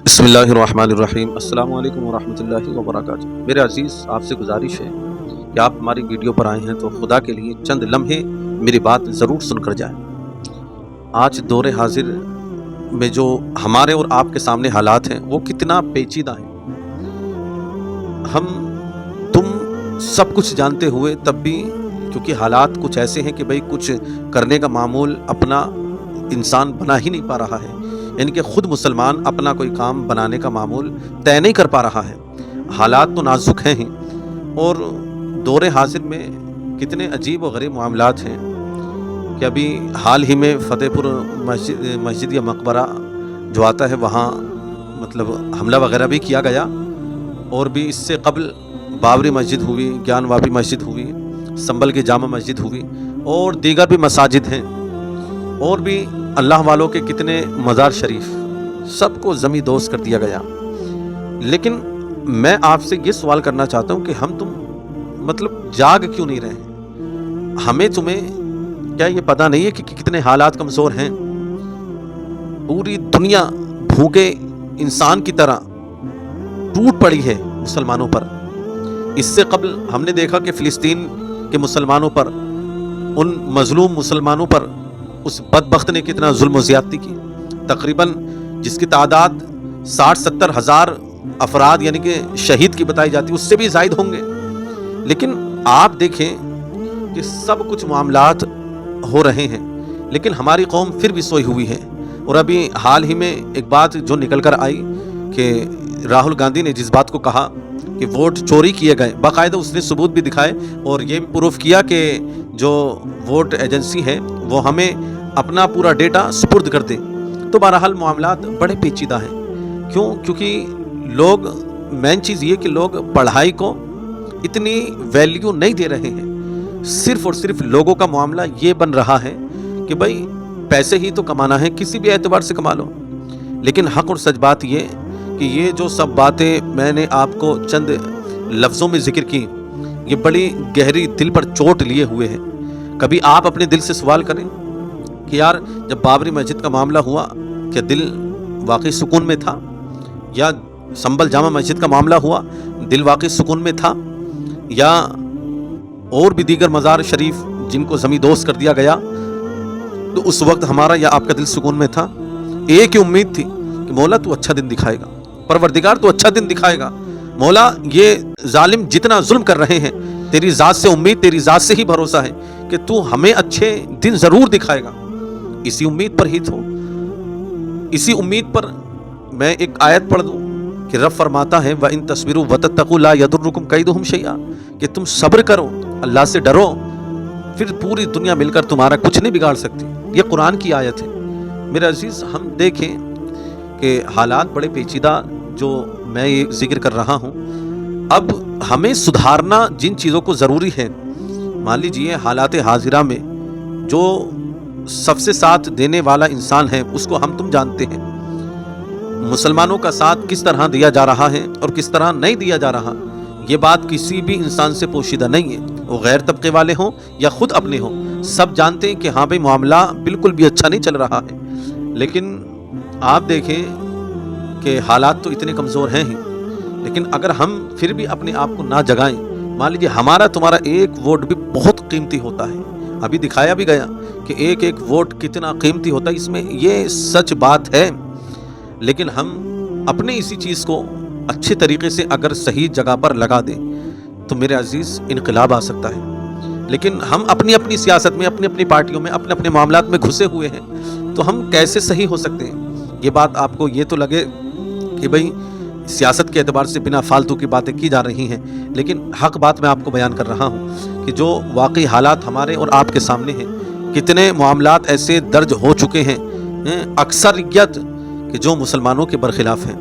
بسم اللہ الرحمن الرحیم۔ السلام علیکم ورحمۃ اللہ وبرکاتہ۔ میرے عزیز، آپ سے گزارش ہے کہ آپ ہماری ویڈیو پر آئے ہیں تو خدا کے لیے چند لمحے میری بات ضرور سن کر جائیں۔ آج دور حاضر میں جو ہمارے اور آپ کے سامنے حالات ہیں وہ کتنا پیچیدہ ہیں۔ ہم تم سب کچھ جانتے ہوئے تب بھی کیونکہ حالات کچھ ایسے ہیں کہ بھئی کچھ کرنے کا معمول اپنا انسان بنا ہی نہیں پا رہا ہے، یعنی کہ خود مسلمان اپنا کوئی کام بنانے کا معمول طے نہیں کر پا رہا ہے۔ حالات تو نازک ہیں ہی، اور دور حاضر میں کتنے عجیب و غریب معاملات ہیں کہ ابھی حال ہی میں فتح پور مسجد یا مقبرہ جو آتا ہے وہاں مطلب حملہ وغیرہ بھی کیا گیا، اور بھی اس سے قبل بابری مسجد ہوئی، گیان واپی مسجد ہوئی، سنبل کی جامع مسجد ہوئی، اور دیگر بھی مساجد ہیں، اور بھی اللہ والوں کے کتنے مزار شریف، سب کو زمیں دوز کر دیا گیا۔ لیکن میں آپ سے یہ سوال کرنا چاہتا ہوں کہ ہم تم مطلب جاگ کیوں نہیں رہے؟ ہمیں تمہیں کیا یہ پتہ نہیں ہے کہ کتنے حالات کمزور ہیں؟ پوری دنیا بھوکے انسان کی طرح ٹوٹ پڑی ہے مسلمانوں پر۔ اس سے قبل ہم نے دیکھا کہ فلسطین کے مسلمانوں پر، ان مظلوم مسلمانوں پر اس بدبخت نے کتنا ظلم و زیادتی کی، تقریباً جس کی تعداد 60-70 ہزار افراد یعنی کہ شہید کی بتائی جاتی، اس سے بھی زائد ہوں گے۔ لیکن آپ دیکھیں کہ سب کچھ معاملات ہو رہے ہیں، لیکن ہماری قوم پھر بھی سوئی ہوئی ہے۔ اور ابھی حال ہی میں ایک بات جو نکل کر آئی کہ راہل گاندھی نے جس بات کو کہا کہ ووٹ چوری کیے گئے، باقاعدہ اس نے ثبوت بھی دکھائے اور یہ بھی پروف کیا کہ جو ووٹ ایجنسی ہے وہ ہمیں اپنا پورا ڈیٹا سپرد کر دے۔ تو بہرحال معاملات بڑے پیچیدہ ہیں۔ کیوں؟ کیونکہ لوگ، مین چیز یہ کہ لوگ پڑھائی کو اتنی ویلیو نہیں دے رہے ہیں۔ صرف اور صرف لوگوں کا معاملہ یہ بن رہا ہے کہ بھائی پیسے ہی تو کمانا ہے، کسی بھی اعتبار سے کما لو۔ لیکن حق اور سچ بات یہ کہ یہ جو سب باتیں میں نے آپ کو چند لفظوں میں ذکر کی، یہ بڑی گہری دل پر چوٹ لیے ہوئے ہیں۔ کبھی آپ اپنے دل سے سوال کریں کہ یار جب بابری مسجد کا معاملہ ہوا کیا دل واقعی سکون میں تھا؟ یا سنبل جامع مسجد کا معاملہ ہوا دل واقعی سکون میں تھا؟ یا اور بھی دیگر مزار شریف جن کو زمیں دوز کر دیا گیا، تو اس وقت ہمارا یا آپ کا دل سکون میں تھا؟ ایک ہی امید تھی کہ مولا تو اچھا دن دکھائے گا، پروردگار تو اچھا دن دکھائے گا، مولا یہ ظالم جتنا ظلم کر رہے ہیں تیری ذات سے امید، تیری ذات سے ہی بھروسہ ہے کہ تو ہمیں اچھے دن ضرور دکھائے گا۔ اسی امید پر ہی تو، اسی امید پر میں ایک آیت پڑھ دوں کہ رب فرماتا ہے وَإِن تَصْبِرُوا وَتَتَّقُوا لَا يَضُرُّكُمْ كَيْدُهُمْ شَيْئًا، کہ تم صبر کرو، اللہ سے ڈرو، پھر پوری دنیا مل کر تمہارا کچھ نہیں بگاڑ سکتی۔ یہ قرآن کی آیت ہے۔ میرے عزیز، ہم دیکھیں کہ حالات بڑے پیچیدہ جو میں یہ ذکر کر رہا ہوں، اب ہمیں سدھارنا جن چیزوں کو ضروری ہے، مان لیجئے حالات حاضرہ میں جو سب سے ساتھ دینے والا انسان ہے اس کو ہم تم جانتے ہیں۔ مسلمانوں کا ساتھ کس طرح دیا جا رہا ہے اور کس طرح نہیں دیا جا رہا، یہ بات کسی بھی انسان سے پوشیدہ نہیں ہے، وہ غیر طبقے والے ہوں یا خود اپنے ہوں، سب جانتے ہیں کہ ہاں بھئی معاملہ بالکل بھی اچھا نہیں چل رہا ہے۔ لیکن آپ دیکھیں کہ حالات تو اتنے کمزور ہیں ہی، لیکن اگر ہم پھر بھی اپنے آپ کو نہ جگائیں، مان لیجیے ہمارا تمہارا ایک ووٹ بھی بہت قیمتی ہوتا ہے، ابھی دکھایا بھی گیا کہ ایک ایک ووٹ کتنا قیمتی ہوتا ہے، اس میں یہ سچ بات ہے۔ لیکن ہم اپنے اسی چیز کو اچھے طریقے سے اگر صحیح جگہ پر لگا دیں تو میرے عزیز انقلاب آ سکتا ہے۔ لیکن ہم اپنی اپنی سیاست میں، اپنی اپنی پارٹیوں میں، اپنے اپنے معاملات میں گھسے ہوئے ہیں، تو ہم کیسے صحیح ہو سکتے ہیں؟ یہ بات آپ کو یہ تو لگے کہ بھئی سیاست کے اعتبار سے بنا فالتو کی باتیں کی جا رہی ہیں، لیکن حق بات میں آپ کو بیان کر رہا ہوں کہ جو واقعی حالات ہمارے اور آپ کے سامنے ہیں، کتنے معاملات ایسے درج ہو چکے ہیں، اکثریت کہ جو مسلمانوں کے برخلاف ہیں،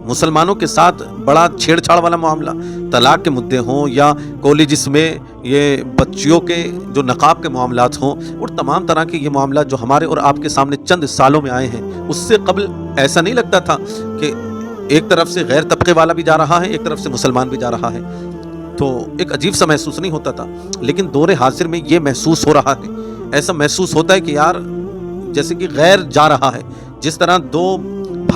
مسلمانوں کے ساتھ بڑا چھیڑ چھاڑ والا معاملہ، طلاق کے مدعے ہوں یا کالجز میں یہ بچیوں کے جو نقاب کے معاملات ہوں، اور تمام طرح کے یہ معاملات جو ہمارے اور آپ کے سامنے چند سالوں میں آئے ہیں، اس سے قبل ایسا نہیں لگتا تھا کہ ایک طرف سے غیر طبقے والا بھی جا رہا ہے، ایک طرف سے مسلمان بھی جا رہا ہے، تو ایک عجیب سا محسوس نہیں ہوتا تھا۔ لیکن دور حاضر میں یہ محسوس ہو رہا ہے، ایسا محسوس ہوتا ہے کہ یار جیسے کہ غیر جا رہا ہے، جس طرح دو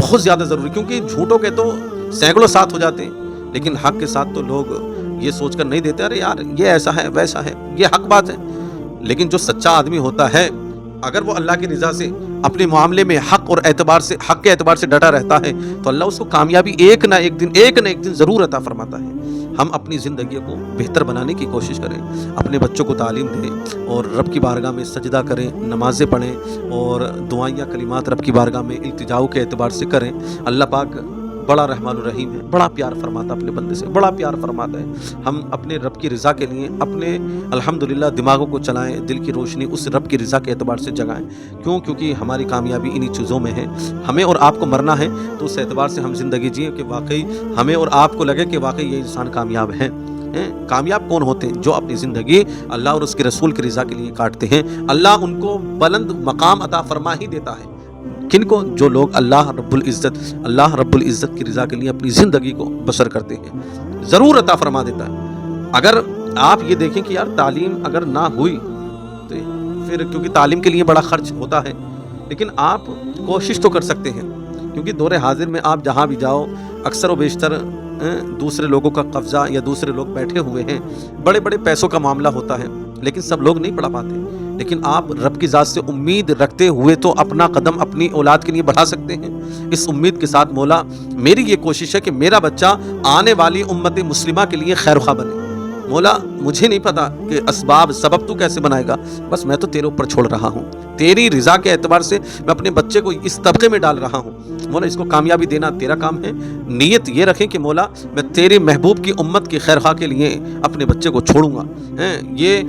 بہت زیادہ ضروری، کیونکہ جھوٹوں کے تو سینکڑوں ساتھ ہو جاتے ہیں، لیکن حق کے ساتھ تو لوگ یہ سوچ کر نہیں دیتے ارے یار یہ ایسا ہے ویسا ہے، یہ حق بات ہے۔ لیکن جو سچا آدمی ہوتا ہے، اگر وہ اللہ کی رضا سے اپنے معاملے میں حق کے اعتبار سے ڈٹا رہتا ہے تو اللہ اس کو کامیابی ایک نہ ایک دن ضرور عطا فرماتا ہے۔ ہم اپنی زندگی کو بہتر بنانے کی کوشش کریں، اپنے بچوں کو تعلیم دیں اور رب کی بارگاہ میں سجدہ کریں، نمازیں پڑھیں اور دعائیاں کلمات رب کی بارگاہ میں التجاؤ کے اعتبار سے کریں۔ اللہ پاک بڑا رحمان الرحیم ہے، بڑا پیار فرماتا اپنے بندے سے، بڑا پیار فرماتا ہے۔ ہم اپنے رب کی رضا کے لیے اپنے الحمدللہ دماغوں کو چلائیں، دل کی روشنی اس رب کی رضا کے اعتبار سے جگائیں۔ کیونکہ ہماری کامیابی انہی چیزوں میں ہے۔ ہمیں اور آپ کو مرنا ہے تو اس اعتبار سے ہم زندگی جئیں کہ واقعی ہمیں اور آپ کو لگے کہ واقعی یہ انسان کامیاب ہے۔ کامیاب کون ہوتے ہیں؟ جو اپنی زندگی اللہ اور اس کے رسول کی رضا کے لیے کاٹتے ہیں۔ اللہ ان کو بلند مقام عطا فرما ہی دیتا ہے۔ کن کو؟ جو لوگ اللہ رب العزت کی رضا کے لیے اپنی زندگی کو بسر کرتے ہیں، ضرور عطا فرما دیتا ہے۔ اگر آپ یہ دیکھیں کہ یار تعلیم اگر نہ ہوئی تو پھر کیونکہ تعلیم کے لیے بڑا خرچ ہوتا ہے، لیکن آپ کوشش تو کر سکتے ہیں، کیونکہ دور حاضر میں آپ جہاں بھی جاؤ اکثر و بیشتر دوسرے لوگوں کا قبضہ یا دوسرے لوگ بیٹھے ہوئے ہیں، بڑے بڑے پیسوں کا معاملہ ہوتا ہے، لیکن سب لوگ نہیں پڑھا پاتے۔ لیکن آپ رب کی ذات سے امید رکھتے ہوئے تو اپنا قدم اپنی اولاد کے لیے بڑھا سکتے ہیں۔ اس امید کے ساتھ مولا میری یہ کوشش ہے کہ میرا بچہ آنے والی امت مسلمہ کے لیے خیر خواہ بنے۔ مولا مجھے نہیں پتا کہ سبب تو کیسے بنائے گا، بس میں تو تیرے اوپر چھوڑ رہا ہوں، تیری رضا کے اعتبار سے میں اپنے بچے کو اس طبقے میں ڈال رہا ہوں۔ مولا اس کو کامیابی دینا تیرا کام ہے۔ نیت یہ رکھیں کہ مولا میں تیرے محبوب کی امت کی خیر خواہ کے لیے اپنے بچے کو چھوڑوں گا۔ یہ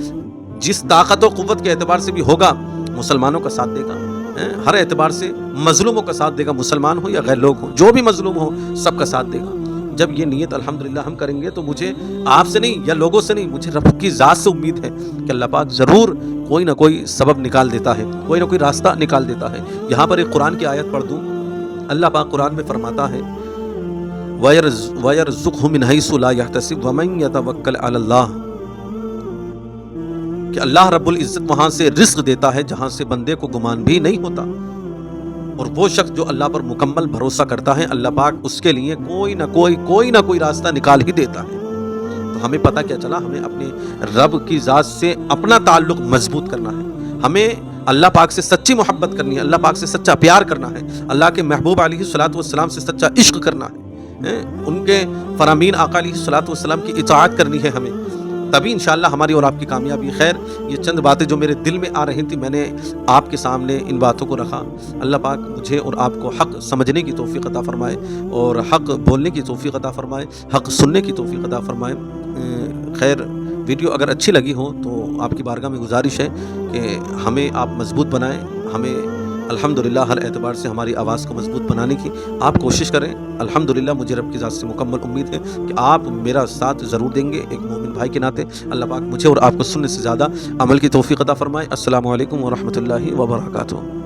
جس طاقت و قوت کے اعتبار سے بھی ہوگا مسلمانوں کا ساتھ دے گا، ہر اعتبار سے مظلوموں کا ساتھ دے گا، مسلمان ہو یا غیر لوگ ہو، جو بھی مظلوم ہو سب کا ساتھ دے گا۔ جب یہ نیت الحمدللہ ہم کریں گے تو مجھے آپ سے نہیں یا لوگوں سے نہیں، مجھے رب کی ذات سے امید ہے کہ اللہ پاک ضرور کوئی نہ کوئی سبب نکال دیتا ہے، کوئی نہ کوئی راستہ نکال دیتا ہے۔ یہاں پر ایک قرآن کی آیت پڑھ دوں، اللہ پاک قرآن میں فرماتا ہے وَيَرْزُقْهُ مِنْ حَيْثُ لَا يَحْتَسِبُ وَمَنْ يَتَوَكَّلْ عَلَى اللَّهِ، کہ اللہ رب العزت وہاں سے رزق دیتا ہے جہاں سے بندے کو گمان بھی نہیں ہوتا، اور وہ شخص جو اللہ پر مکمل بھروسہ کرتا ہے اللہ پاک اس کے لیے کوئی نہ کوئی راستہ نکال ہی دیتا ہے۔ تو ہمیں پتہ کیا چلا، ہمیں اپنے رب کی ذات سے اپنا تعلق مضبوط کرنا ہے، ہمیں اللہ پاک سے سچی محبت کرنی ہے، اللہ پاک سے سچا پیار کرنا ہے، اللہ کے محبوب علیہ الصلوۃ والسلام سے سچا عشق کرنا ہے، ان کے فرامین آقا علیہ الصلوۃ والسلام کی اطاعت کرنی ہے ہمیں، تبھی انشاءاللہ ہماری اور آپ کی کامیابی۔ خیر یہ چند باتیں جو میرے دل میں آ رہی تھیں میں نے آپ کے سامنے ان باتوں کو رکھا۔ اللہ پاک مجھے اور آپ کو حق سمجھنے کی توفیق عطا فرمائے اور حق بولنے کی توفیق عطا فرمائے، حق سننے کی توفیق عطا فرمائے۔ خیر ویڈیو اگر اچھی لگی ہو تو آپ کی بارگاہ میں گزارش ہے کہ ہمیں آپ مضبوط بنائیں، ہمیں الحمدللہ ہر اعتبار سے ہماری آواز کو مضبوط بنانے کی آپ کوشش کریں۔ الحمدللہ مجھے رب کی ذات سے مکمل امید ہے کہ آپ میرا ساتھ ضرور دیں گے، ایک مومن بھائی کے ناطے۔ اللہ پاک مجھے اور آپ کو سننے سے زیادہ عمل کی توفیق عطا فرمائے۔ السلام علیکم ورحمۃ اللہ وبرکاتہ۔